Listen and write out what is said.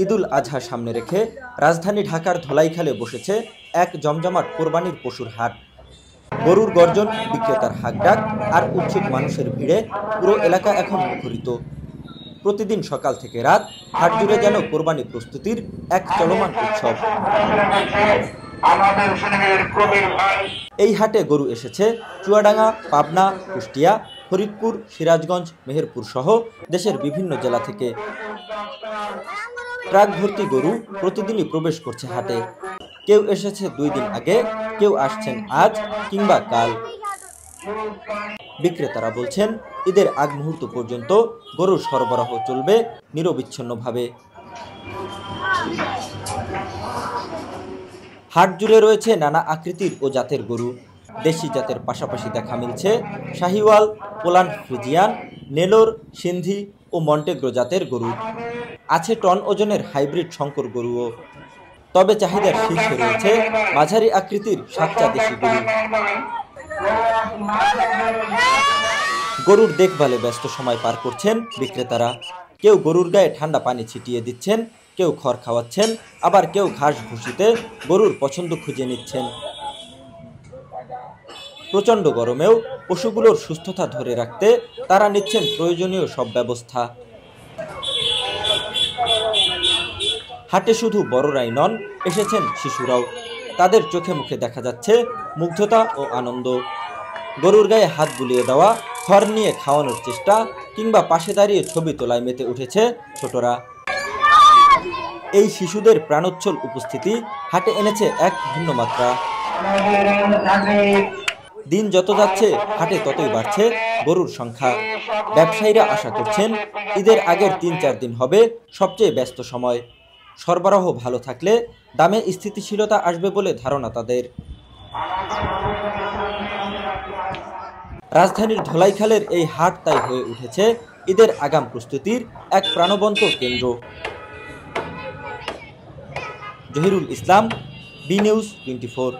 ঈদুল আজহা সামনে রেখে রাজধানী ঢাকার ধলাইখালে বসেছে এক জমজমাট কোরবানির পশুর হাট। গরুর গর্জন, বিক্রেতার হাঁকডাক আর উৎসুক মানুষের ভিড়ে পুরো এলাকা এখন মুখরিত। প্রতিদিন সকাল থেকে রাত হাট জুড়ে যেন কোরবানি প্রস্তুতির এক চলমান উৎসব। এই হাটে গরু এসেছে চুয়াডাঙ্গা, পাবনা, কুষ্টিয়া, ফরিদপুর, সিরাজগঞ্জ, মেহেরপুর সহ দেশের বিভিন্ন জেলা থেকে। ট্রাক ভর্তি গরু প্রতিদিনই প্রবেশ করছে হাটে। কেউ এসেছে 2 দিন আগে, কেউ আসছেন আজ কিংবা কাল। বিক্রেতারা বলছেন, ঈদের আগ মুহূর্ত পর্যন্ত গরুর সরবরাহ চলবে নিরবিচ্ছিন্নভাবে। হাট জুড়ে রয়েছে নানা আকৃতির ও জাতের গরু। দেশি জাতের পাশাপাশি দেখা মিলছে শাহিওয়াল, পোল্যান্ড ফ্রিজিয়ান, নেলোর, সিন্ধি ও মন্টেগ্রো জাতের গরু। আছে টন ওজনের হাইব্রিড শঙ্কর গরুও। তবে চাহিদার শীর্ষে রয়েছে মাঝারি আকৃতির সাচ্চা দেশি গরু। গরুর দেখভালে ব্যস্ত সময় পার করছেন বিক্রেতারা। কেউ গরুর গায়ে ঠান্ডা পানি ছিটিয়ে দিচ্ছেন, কেউ খড় খাওয়াচ্ছেন, আবার কেউ ঘাস ভুসিতে গরুর পছন্দ খুঁজে নিচ্ছেন। প্রচণ্ড গরমেও পশুগুলোর সুস্থতা ধরে রাখতে তারা নিচ্ছেন প্রয়োজনীয় সব ব্যবস্থা। হাটে শুধু বড়রাই নন, এসেছেন শিশুরাও। তাদের চোখে মুখে দেখা যাচ্ছে মুগ্ধতা ও আনন্দ। গরুর গায়ে হাত বুলিয়ে দেওয়া, খড় নিয়ে খাওয়ানোর চেষ্টা কিংবা পাশে দাঁড়িয়ে ছবি তোলায় মেতে উঠেছে ছোটরা। এই শিশুদের প্রাণোচ্ছল উপস্থিতি হাটে এনেছে এক ভিন্ন মাত্রা। দিন যত যাচ্ছে হাটে ততই বাড়ছে গরুর সংখ্যা। ব্যবসায়ীরা আশা করছেন ঈদের আগের 3-4 দিন হবে সবচেয়ে ব্যস্ত সময়। সরবরাহ ভালো থাকলে দামে স্থিতিশীলতা আসবে বলে ধারণা তাদের। রাজধানীর ধলাইখালের এই হাট তাই হয়ে উঠেছে ঈদের আগাম প্রস্তুতির এক প্রাণবন্ত কেন্দ্র। জহিরুল ইসলাম, বি নিউজ 24।